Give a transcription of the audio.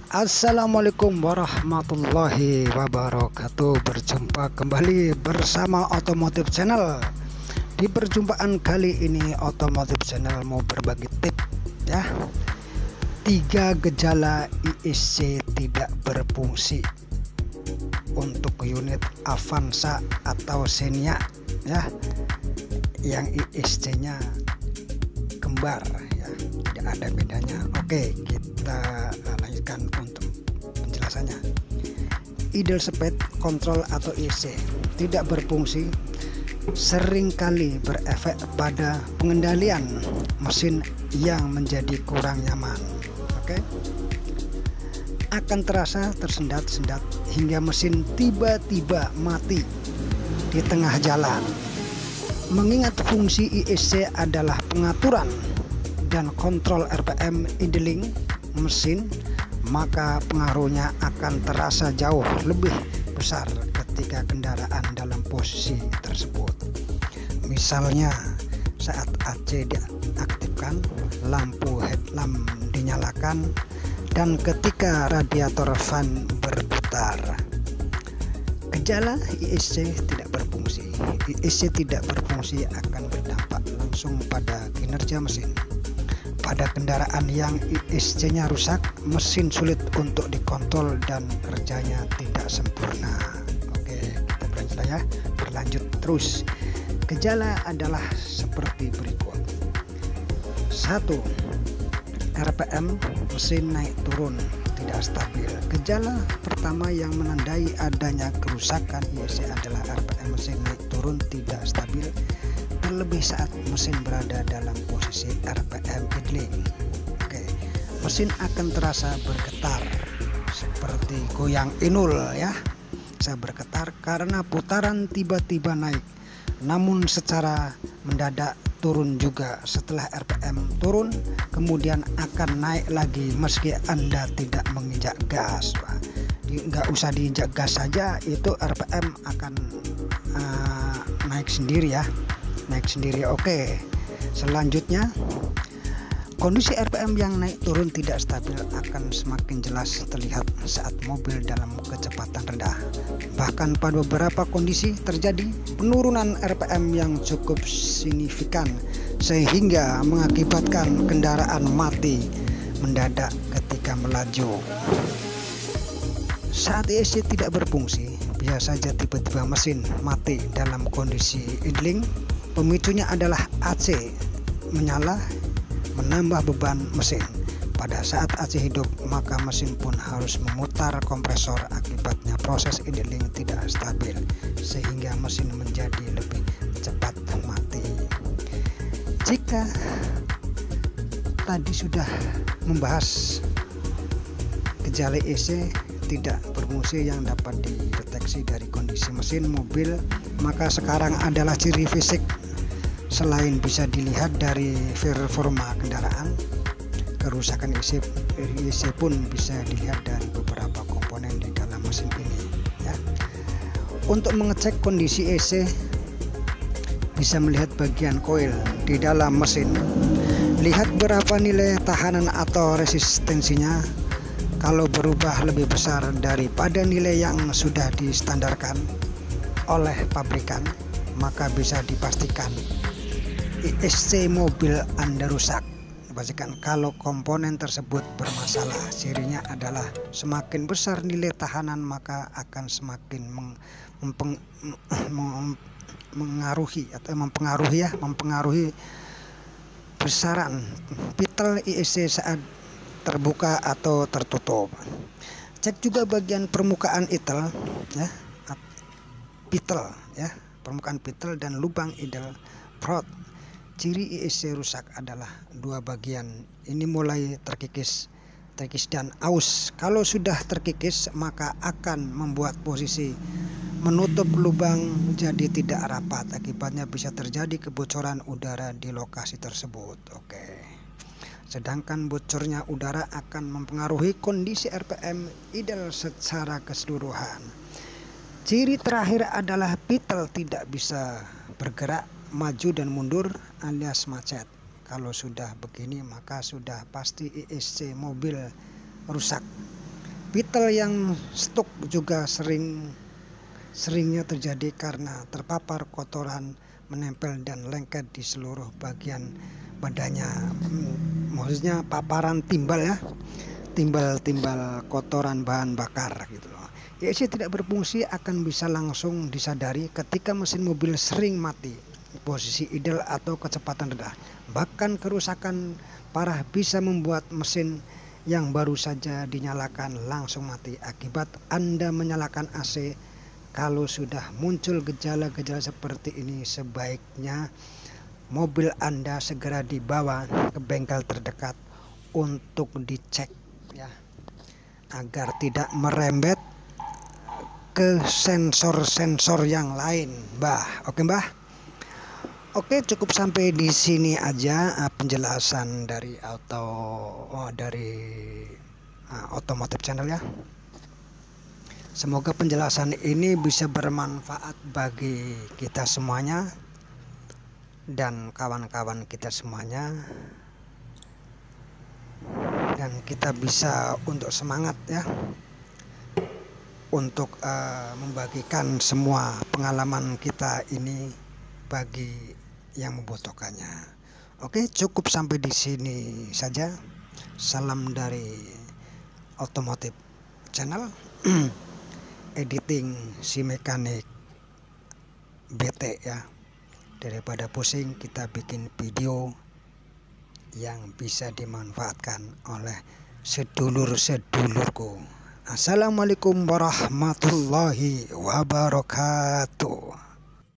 Assalamualaikum warahmatullahi wabarakatuh. Berjumpa kembali bersama Otomotif Channel. Di perjumpaan kali ini Otomotif Channel mau berbagi tips ya. 3 gejala ISC tidak berfungsi untuk unit Avanza atau Xenia ya, yang ISC-nya kembar ya, tidak ada bedanya. Oke, kita lanjutkan untuk penjelasannya. Idle speed control atau ISC tidak berfungsi seringkali berefek pada pengendalian mesin yang menjadi kurang nyaman. Oke, akan terasa tersendat-sendat hingga mesin tiba-tiba mati di tengah jalan. Mengingat fungsi ISC adalah pengaturan dan kontrol RPM idling mesin, maka pengaruhnya akan terasa jauh lebih besar ketika kendaraan dalam posisi tersebut. Misalnya saat AC diaktifkan, lampu headlamp dinyalakan, dan ketika radiator fan berputar. Gejala ISC tidak berfungsi. ISC tidak berfungsi akan berdampak langsung pada kinerja mesin. Pada kendaraan yang ISC-nya rusak, mesin sulit untuk dikontrol dan kerjanya tidak sempurna. Oke, kita berlanjut terus. Gejala adalah seperti berikut. 1. RPM mesin naik turun tidak stabil. Gejala pertama yang menandai adanya kerusakan ISC adalah RPM mesin naik turun tidak stabil, terlebih saat mesin berada dalam posisi RPM idling. Oke, mesin akan terasa bergetar seperti goyang inul ya. Bisa bergetar karena putaran tiba-tiba naik, namun secara mendadak turun juga. Setelah RPM turun, kemudian akan naik lagi meski Anda tidak menginjak gas. Nggak usah diinjak gas saja, itu RPM akan naik sendiri ya, naik sendiri. Oke, selanjutnya kondisi RPM yang naik turun tidak stabil akan semakin jelas terlihat saat mobil dalam kecepatan rendah. Bahkan pada beberapa kondisi terjadi penurunan RPM yang cukup signifikan sehingga mengakibatkan kendaraan mati mendadak ketika melaju. Saat ISC tidak berfungsi, bisa saja tiba-tiba mesin mati dalam kondisi idling. Pemicunya adalah AC menyala, menambah beban mesin. Pada saat AC hidup, maka mesin pun harus memutar kompresor. Akibatnya proses idling tidak stabil sehingga mesin menjadi lebih cepat mati. Jika tadi sudah membahas gejala ISC tidak berfungsi yang dapat dideteksi dari kondisi mesin mobil, maka sekarang adalah ciri fisik. Selain bisa dilihat dari performa kendaraan, kerusakan ISC pun bisa dilihat dari beberapa komponen di dalam mesin ini ya. Untuk mengecek kondisi ISC, bisa melihat bagian koil di dalam mesin. Lihat berapa nilai tahanan atau resistensinya. Kalau berubah lebih besar daripada nilai yang sudah distandarkan oleh pabrikan, maka bisa dipastikan ISC mobil Anda rusak. Pastikan kalau komponen tersebut bermasalah. Cirinya adalah semakin besar nilai tahanan, maka akan semakin mempengaruhi besaran pitel ISC saat terbuka atau tertutup. Cek juga bagian permukaan pitel ya, permukaan pitel dan lubang idle prod. Ciri ISC rusak adalah 2 bagian ini mulai terkikis dan aus. Kalau sudah terkikis, maka akan membuat posisi menutup lubang jadi tidak rapat. Akibatnya bisa terjadi kebocoran udara di lokasi tersebut. Oke. Sedangkan bocornya udara akan mempengaruhi kondisi RPM idle secara keseluruhan. Ciri terakhir adalah pitel tidak bisa bergerak maju dan mundur alias macet. Kalau sudah begini maka sudah pasti ISC mobil rusak. Pitel yang stuck juga seringnya terjadi karena terpapar kotoran menempel dan lengket di seluruh bagian badannya. Maksudnya paparan timbal ya, timbal kotoran bahan bakar gitu loh. ESC tidak berfungsi akan bisa langsung disadari ketika mesin mobil sering mati, posisi idle atau kecepatan rendah. Bahkan kerusakan parah bisa membuat mesin yang baru saja dinyalakan langsung mati akibat Anda menyalakan AC. Kalau sudah muncul gejala-gejala seperti ini, sebaiknya mobil Anda segera dibawa ke bengkel terdekat untuk dicek ya, agar tidak merembet ke sensor-sensor yang lain, Mbah. Oke, Mbah. Oke, cukup sampai di sini aja penjelasan dari otomotif channel ya. Semoga penjelasan ini bisa bermanfaat bagi kita semuanya dan kawan-kawan kita semuanya, dan kita bisa untuk semangat ya untuk membagikan semua pengalaman kita ini bagi yang membutuhkannya. Oke, cukup sampai di sini saja. Salam dari otomotif channel. Editing si mekanik BT ya. Daripada pusing, kita bikin video yang bisa dimanfaatkan oleh sedulur-sedulurku. Assalamualaikum warahmatullahi wabarakatuh.